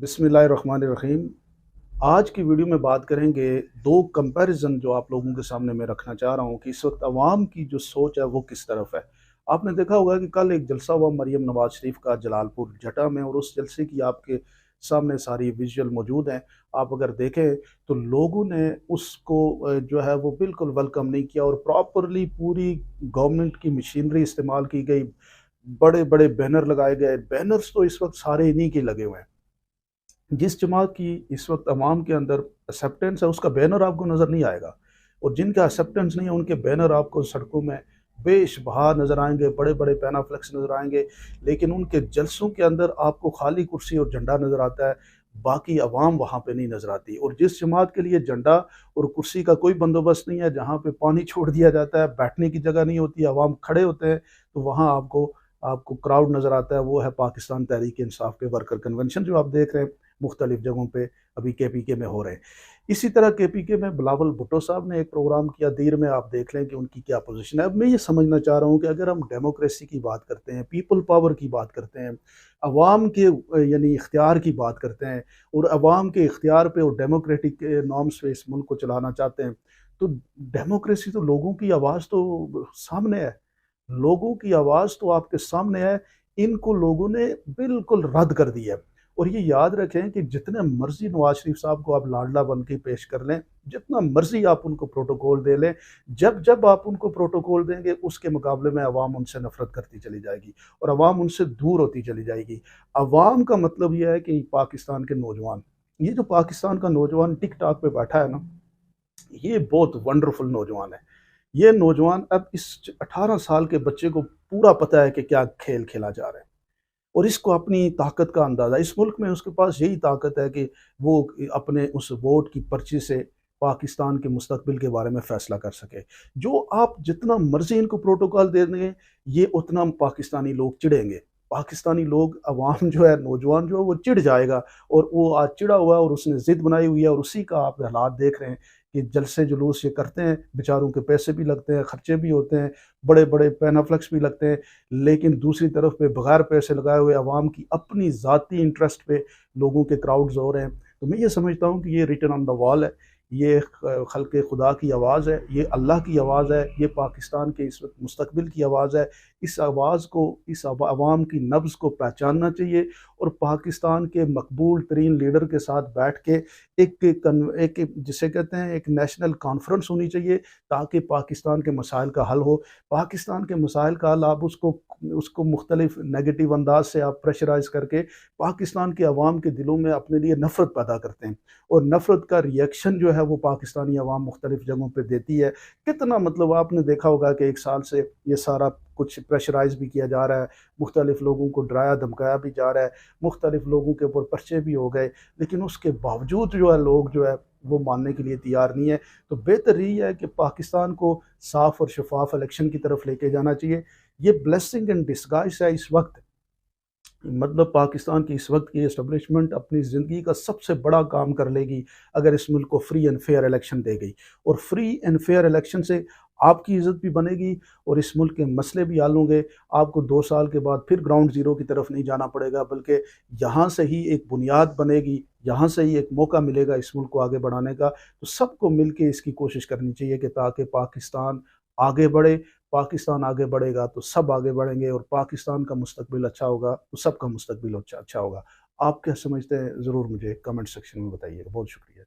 बिस्मिल्लाहिर्रहमानिर्रहीम। आज की वीडियो में बात करेंगे दो कंपैरिजन जो आप लोगों के सामने मैं रखना चाह रहा हूँ कि इस वक्त अवाम की जो सोच है वो किस तरफ है। आपने देखा होगा कि कल एक जलसा हुआ मरियम नवाज शरीफ का जलालपुर जटा में, और उस जलसे की आपके सामने सारी विजुअल मौजूद हैं। आप अगर देखें तो लोगों ने उसको जो है वो बिल्कुल वेलकम नहीं किया, और प्रॉपरली पूरी गवर्नमेंट की मशीनरी इस्तेमाल की गई। बड़े बड़े बैनर लगाए गए। बैनर्स तो इस वक्त सारे इन्हीं के लगे हुए हैं। जिस जमात की इस वक्त अवाम के अंदर एक्सेप्टेंस है उसका बैनर आपको नज़र नहीं आएगा, और जिनका एक्सेप्टेंस नहीं है उनके बैनर आपको सड़कों में बेशबहा नज़र आएंगे, बड़े बड़े पैनाफ्लेक्स नज़र आएंगे। लेकिन उनके जलसों के अंदर आपको खाली कुर्सी और झंडा नज़र आता है, बाकी अवाम वहाँ पे नहीं नज़र आती। और जिस जमात के लिए झंडा और कुर्सी का कोई बंदोबस्त नहीं है, जहाँ पे पानी छोड़ दिया जाता है, बैठने की जगह नहीं होती, अवाम खड़े होते हैं, तो वहाँ आपको आपको क्राउड नज़र आता है। वो है पाकिस्तान तहरीक इंसाफ के वर्कर कन्वेंशन जो आप देख रहे हैं मुख्तलिफ जगहों पे अभी KPK में हो रहे हैं। इसी तरह KPK में बिलावल भुट्टो साहब ने एक प्रोग्राम किया, दीर में आप देख लें कि उनकी क्या पोजीशन है। अब मैं ये समझना चाह रहा हूँ कि अगर हम डेमोक्रेसी की बात करते हैं, पीपल पावर की बात करते हैं, अवाम के यानी इख्तियार की बात करते हैं, और अवाम के इख्तियार पे और डेमोक्रेटिक नॉर्म्स पे इस मुल्क को चलाना चाहते हैं, तो डेमोक्रेसी तो लोगों की आवाज़ तो सामने है। लोगों की आवाज़ तो आपके सामने है। इनको लोगों ने बिल्कुल रद्द कर दिया है। और ये याद रखें कि जितने मर्जी नवाज शरीफ साहब को आप लाडला बन के पेश कर लें, जितना मर्जी आप उनको प्रोटोकॉल दे लें, जब जब आप उनको प्रोटोकॉल देंगे उसके मुकाबले में अवाम उनसे नफरत करती चली जाएगी और अवाम उनसे दूर होती चली जाएगी। अवाम का मतलब यह है कि पाकिस्तान के नौजवान, ये जो पाकिस्तान का नौजवान टिक टॉक पे बैठा है ना, ये बहुत वंडरफुल नौजवान है। ये नौजवान अब इस 18 साल के बच्चे को पूरा पता है कि क्या खेल खेला जा रहा है, और इसको अपनी ताकत का अंदाज़ा, इस मुल्क में उसके पास यही ताकत है कि वो अपने उस वोट की पर्ची से पाकिस्तान के मुस्तकबिल के बारे में फ़ैसला कर सके। जो आप जितना मर्ज़ी इनको प्रोटोकॉल दे देंगे, ये उतना पाकिस्तानी लोग चिढ़ेंगे। पाकिस्तानी लोग, अवाम जो है, नौजवान जो है वो चिढ़ जाएगा, और वो आज चिढ़ा हुआ है और उसने ज़िद बनाई हुई है, और उसी का आप हालात देख रहे हैं कि जलसे जुलूस ये करते हैं, बेचारों के पैसे भी लगते हैं, खर्चे भी होते हैं, बड़े-बड़े पैनाफ्लेक्स भी लगते हैं। लेकिन दूसरी तरफ पे बगैर पैसे लगाए हुए अवाम की अपनी ज़ाती इंटरेस्ट पे लोगों के क्राउड्स हो रहे हैं। तो मैं ये समझता हूँ कि ये रिटन ऑन द वॉल है, ये खल्क़ खुदा की आवाज़ है, ये अल्लाह की आवाज़ है, ये पाकिस्तान के इस वक्त मुस्तकबिल की आवाज़ है। इस आवाज़ को, इस अवाम की नब्ज़ को पहचानना चाहिए, और पाकिस्तान के मकबूल तरीन लीडर के साथ बैठ के एक जिसे कहते हैं एक नेशनल कॉन्फ्रेंस होनी चाहिए, ताकि पाकिस्तान के मसाइल का हल हो। पाकिस्तान के मसाइल का हल आप उसको उसको मुख्तलिफ नेगेटिव अंदाज से आप प्रेशराइज करके पाकिस्तान के अवाम के दिलों में अपने लिए नफ़रत पैदा करते हैं, और नफ़रत का रिएक्शन जो है वो पाकिस्तानी अवाम मुख्तलिफ जगहों पे देती है। कितना मतलब आपने देखा होगा कि 1 साल से ये सारा कुछ प्रेशराइज़ भी किया जा रहा है, मुख्तलिफ लोगों को डराया धमकाया भी जा रहा है, मुख्तलिफ लोगों के ऊपर पर्चे भी हो गए, लेकिन उसके बावजूद जो है लोग जो है वो मानने के लिए तैयार नहीं है। तो बेहतर यही है कि पाकिस्तान को साफ़ और शफाफ इलेक्शन की तरफ लेके जाना चाहिए। ये ब्लेसिंग इन डिस्गाइज़ है इस वक्त। मतलब पाकिस्तान की इस वक्त की एस्टेब्लिशमेंट अपनी ज़िंदगी का सबसे बड़ा काम कर लेगी अगर इस मुल्क को free and fair election they गई, और फ्री एंड फेयर इलेक्शन से आपकी इज़्ज़त भी बनेगी और इस मुल्क के मसले भी हल होंगे। आपको 2 साल के बाद फिर ग्राउंड ज़ीरो की तरफ नहीं जाना पड़ेगा, बल्कि यहाँ से ही एक बुनियाद बनेगी, यहाँ से ही एक मौका मिलेगा इस मुल्क को आगे बढ़ाने का। तो सबको मिल के इसकी कोशिश करनी चाहिए कि ताकि पाकिस्तान आगे बढ़े। पाकिस्तान आगे बढ़ेगा तो सब आगे बढ़ेंगे, और पाकिस्तान का मुस्तकबिल अच्छा होगा तो सबका मुस्तकबिल अच्छा अच्छा होगा। आप क्या समझते हैं? ज़रूर मुझे कमेंट सेक्शन में बताइएगा। बहुत शुक्रिया।